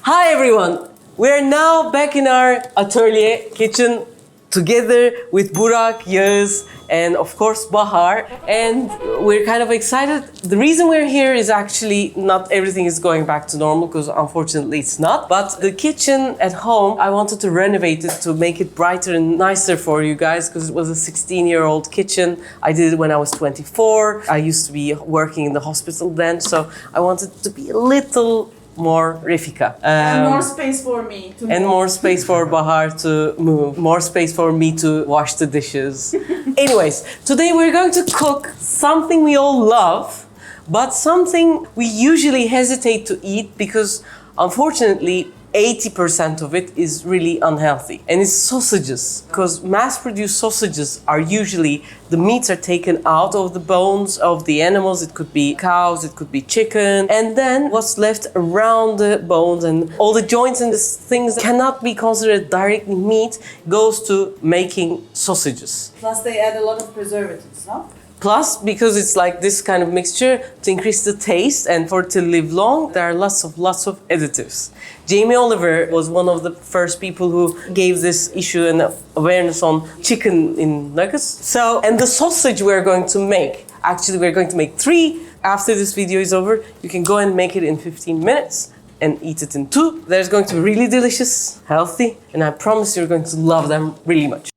Hi everyone! We're now back in our atelier kitchen together with Burak, Yağız, and of course Bahar. And we're kind of excited. The reason we're here is actually not everything is going back to normal, because unfortunately it's not. But the kitchen at home, I wanted to renovate it to make it brighter and nicer for you guys, because it was a 16-year-old kitchen. I did it when I was 24. I used to be working in the hospital then, so I wanted it to be a little more Refika. And more space for me to move. And more space for Bahar to move. More space for me to wash the dishes. Anyways, today we're going to cook something we all love, but something we usually hesitate to eat because unfortunately 80% of it is really unhealthy. And it's sausages. Because mass-produced sausages are usually, the meats are taken out of the bones of the animals. It could be cows, it could be chicken. And then what's left around the bones and all the joints and the things that cannot be considered directly meat goes to making sausages. Plus they add a lot of preservatives, no? Plus, because it's like this kind of mixture, to increase the taste and for it to live long, there are lots of additives. Jamie Oliver was one of the first people who gave this issue an awareness on chicken in nuggets. So, and the sausage we're going to make, actually we're going to make 3. After this video is over, you can go and make it in 15 minutes and eat it in 2. There's going to be really delicious, healthy, and I promise you're going to love them really much.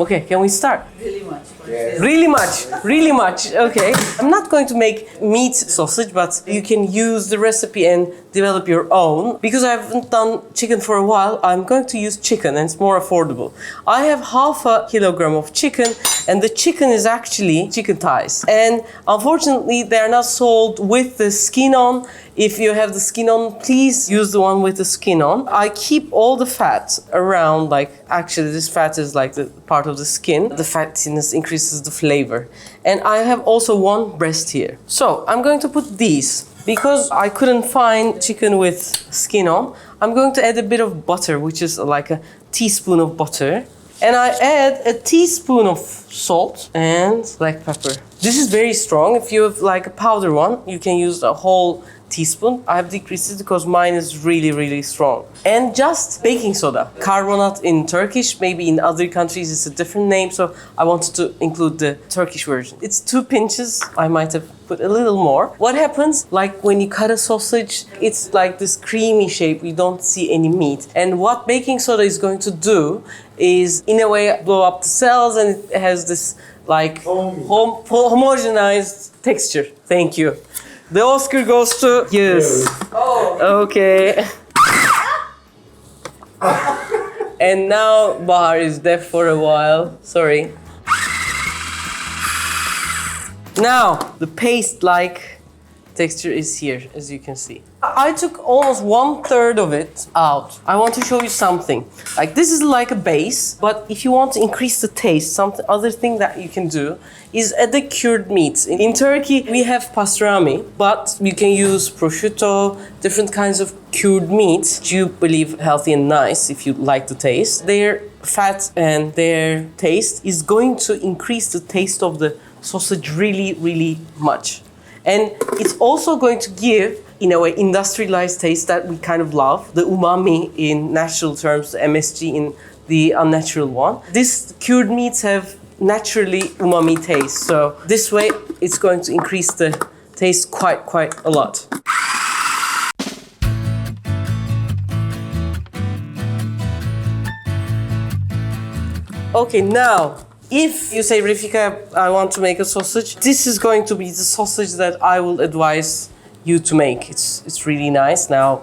Okay, can we start? Really much. Yes. Really much, okay. I'm not going to make meat sausage, but you can use the recipe and develop your own. Because I haven't done chicken for a while, I'm going to use chicken and it's more affordable. I have half a kilogram of chicken and the chicken is actually chicken thighs. And unfortunately, they are not sold with the skin on. If you have the skin on, please use the one with the skin on. I keep all the fat around, like actually this fat is like the part of the skin. The fattiness increases the flavor. And I have also one breast here. So I'm going to put these. Because I couldn't find chicken with skin on, I'm going to add a bit of butter, which is like a teaspoon of butter. And I add a teaspoon of salt and black pepper. This is very strong. If you have like a powder one, you can use a whole teaspoon. I have decreased it because mine is really strong. And just baking soda. Karbonat in Turkish, maybe in other countries it's a different name, so I wanted to include the Turkish version. It's 2 pinches. I might have put a little more. What happens, like when you cut a sausage, it's like this creamy shape, you don't see any meat. And what baking soda is going to do is, in a way, blow up the cells, and it has this like homogenized texture. Thank you. The Oscar goes to yes. Oh. Okay. And now Bahar is deaf for a while. Sorry. Now the paste-like texture is here, as you can see. I took almost 1/3 of it out. I want to show you something. Like this is like a base, but if you want to increase the taste, something other thing that you can do is add the cured meats. In Turkey, we have pastrami, but you can use prosciutto, different kinds of cured meats, which you believe healthy and nice if you like the taste. Their fat and their taste is going to increase the taste of the sausage really much. And it's also going to give, in a way, industrialized taste that we kind of love. The umami in natural terms, the MSG in the unnatural one. These cured meats have naturally umami taste. So this way, it's going to increase the taste quite a lot. Okay, now, if you say, Refika, I want to make a sausage, this is going to be the sausage that I will advise you to make. It's really nice. Now,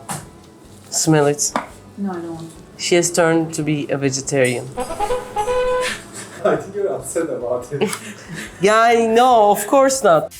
smell it. No, I don't want to. She has turned to be a vegetarian. I think you're upset about it. Yeah, I know, of course not.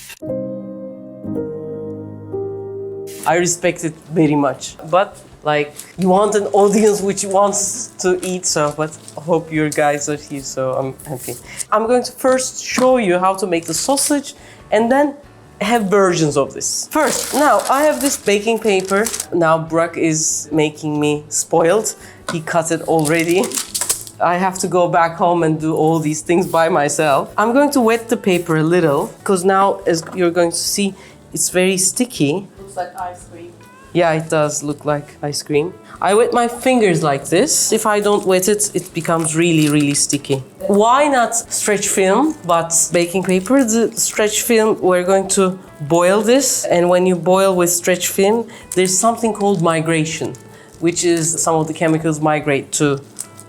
I respect it very much. But like you want an audience which wants to eat. So, but I hope you guys are here, so I'm happy. I'm going to first show you how to make the sausage, and then have versions of this. First, now I have this baking paper. Now Burak is making me spoiled. He cut it already. I have to go back home and do all these things by myself. I'm going to wet the paper a little, because now, as you're going to see, it's very sticky. Looks like ice cream. Yeah, it does look like ice cream. I wet my fingers like this. If I don't wet it, it becomes really, really sticky. Why not stretch film, but baking paper? The stretch film, we're going to boil this. And when you boil with stretch film, there's something called migration, which is some of the chemicals migrate to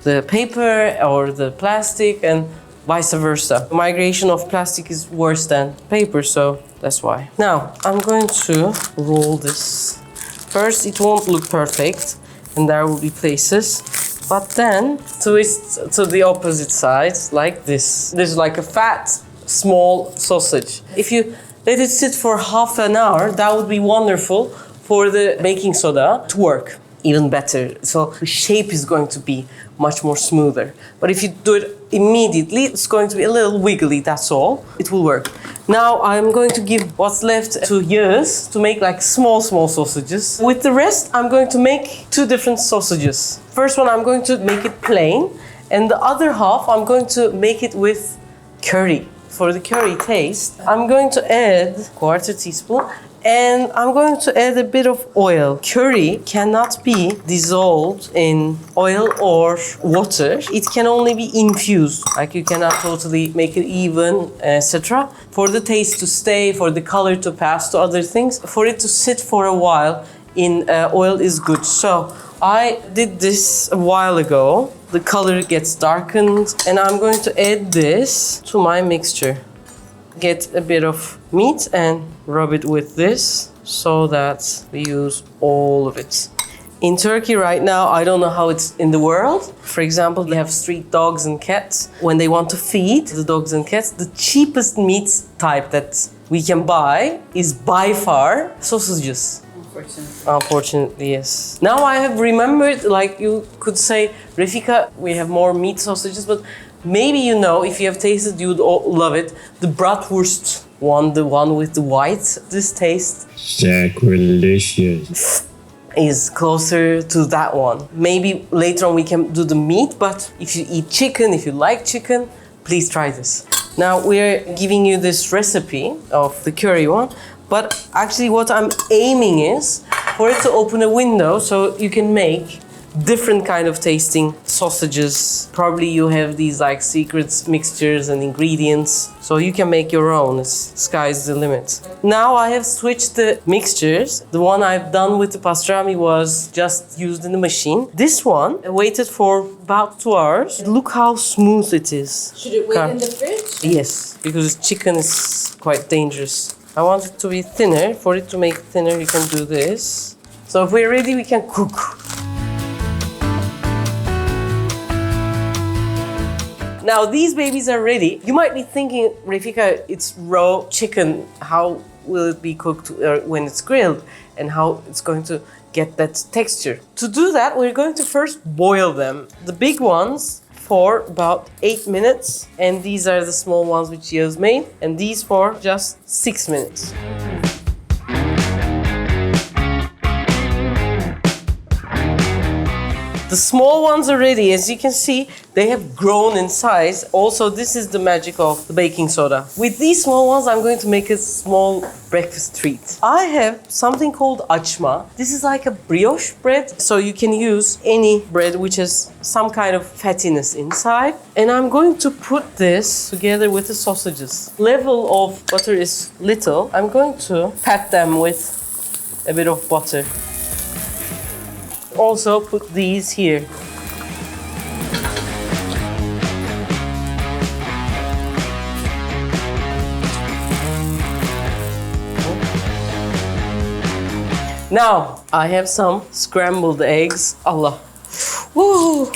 the paper or the plastic and vice versa. Migration of plastic is worse than paper, so that's why. Now, I'm going to roll this. First, it won't look perfect, and there will be places, but then twist to the opposite side, like this. This is like a fat, small sausage. If you let it sit for half an hour, that would be wonderful for the baking soda to work even better. So the shape is going to be much more smoother. But if you do it immediately, it's going to be a little wiggly, that's all. It will work. Now I'm going to give what's left to Yağız to make like small sausages. With the rest, I'm going to make two different sausages. First one, I'm going to make it plain, and the other half, I'm going to make it with curry. For the curry taste, I'm going to add 1/4 teaspoon, and I'm going to add a bit of oil. Curry cannot be dissolved in oil or water. It can only be infused. Like you cannot totally make it even, etc. For the taste to stay, for the color to pass to other things, for it to sit for a while in oil is good. So I did this a while ago. The color gets darkened, and I'm going to add this to my mixture. Get a bit of meat and rub it with this so that we use all of it. In Turkey right now, I don't know how it's in the world. For example, they have street dogs and cats. When they want to feed the dogs and cats, the cheapest meat type that we can buy is by far sausages. Unfortunately, yes. Now I have remembered, like you could say, Refika, we have more meat sausages, but maybe you know, if you have tasted, you would all love it. The bratwurst one, the one with the white, this taste sacrilegious is closer to that one. Maybe later on we can do the meat, but if you eat chicken, if you like chicken, please try this. Now we're giving you this recipe of the curry one, but actually what I'm aiming is for it to open a window so you can make different kind of tasting sausages. Probably you have these like secret mixtures and ingredients, so you can make your own. Sky's the limit. Now I have switched the mixtures. The one I've done with the pastrami was just used in the machine. This one I waited for about 2 hours. Look how smooth it is. Should it wait in the fridge? Yes, because chicken is quite dangerous. I want it to be thinner. For it to make it thinner, you can do this. So if we're ready, we can cook. Now these babies are ready. You might be thinking, Refika, it's raw chicken. How will it be cooked when it's grilled? And how it's going to get that texture? To do that, we're going to first boil them. The big ones for about 8 minutes. And these are the small ones which Yağız made. And these for just 6 minutes. The small ones are ready. As you can see, they have grown in size. Also, this is the magic of the baking soda. With these small ones, I'm going to make a small breakfast treat. I have something called açma. This is like a brioche bread. So you can use any bread which has some kind of fattiness inside. And I'm going to put this together with the sausages. Level of butter is little. I'm going to pat them with a bit of butter. Also put these here. Now I have some scrambled eggs. Allah. Woo!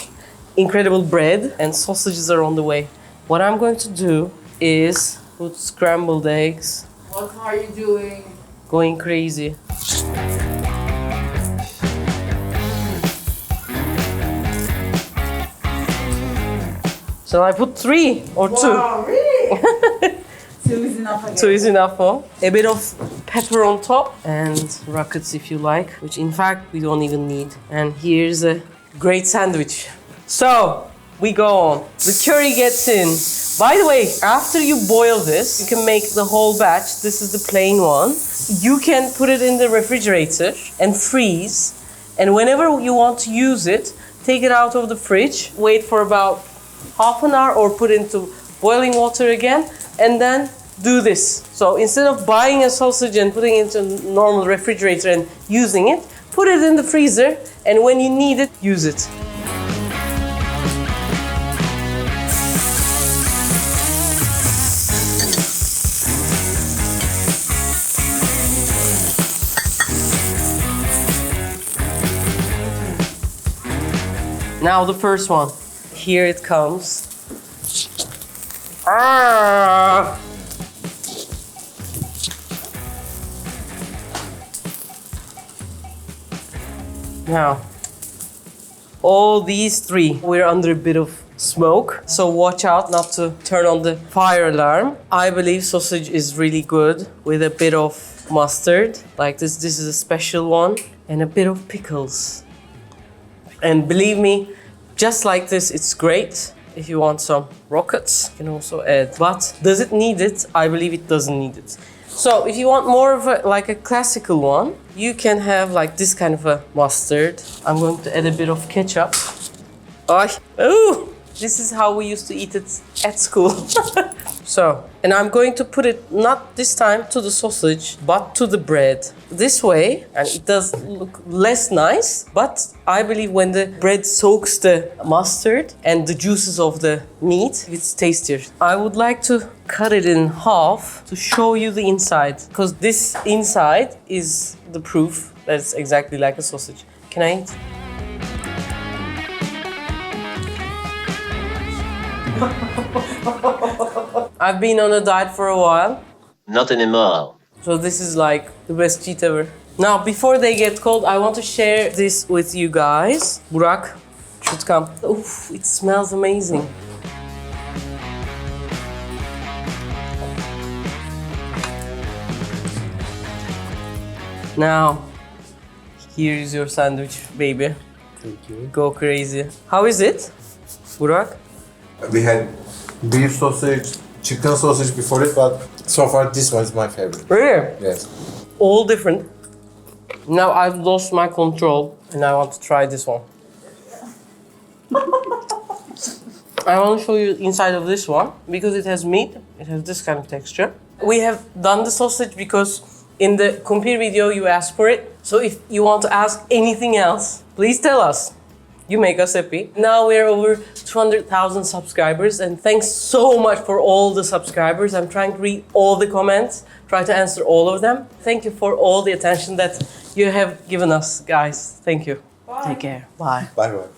Incredible bread and sausages are on the way. What I'm going to do is put scrambled eggs. What are you doing? Going crazy. Shall I put 3 or 2? Wow, really? 2 is enough again. 2 is enough, huh? A bit of pepper on top and rockets if you like, which in fact we don't even need. And here's a great sandwich. So, we go on. The curry gets in. By the way, after you boil this, you can make the whole batch. This is the plain one. You can put it in the refrigerator and freeze. And whenever you want to use it, take it out of the fridge, wait for about half an hour or put into boiling water again, and then do this. So instead of buying a sausage and putting it into a normal refrigerator and using it, put it in the freezer, and when you need it, use it. Now the first one. Here it comes. Ah! Now, all these 3, we're under a bit of smoke, so watch out not to turn on the fire alarm. I believe sausage is really good with a bit of mustard, like this. This is a special one, and a bit of pickles. And believe me, just like this, it's great. If you want some rockets, you can also add. But does it need it? I believe it doesn't need it. So if you want more of like a classical one, you can have like this kind of a mustard. I'm going to add a bit of ketchup. Oh, this is how we used to eat it at school. So, and I'm going to put it not this time to the sausage, but to the bread. This way, and it does look less nice, but I believe when the bread soaks the mustard and the juices of the meat, it's tastier. I would like to cut it in half to show you the inside, because this inside is the proof that it's exactly like a sausage. Can I eat? I've been on a diet for a while. Not anymore. So this is like the best cheat ever. Now, before they get cold, I want to share this with you guys. Burak should come. Oof, it smells amazing. Now, here is your sandwich, baby. Thank you. Go crazy. How is it, Burak? We had beef sausage, chicken sausage before it, but so far this one is my favorite. Really? Yes. All different. Now I've lost my control and I want to try this one. I want to show you the inside of this one because it has meat. It has this kind of texture. We have done the sausage because in the compare video you asked for it. So if you want to ask anything else, please tell us. You make us happy. Now we're over 200,000 subscribers, and thanks so much for all the subscribers. I'm trying to read all the comments, try to answer all of them. Thank you for all the attention that you have given us, guys. Thank you. Bye. Take care. Bye. Bye bye.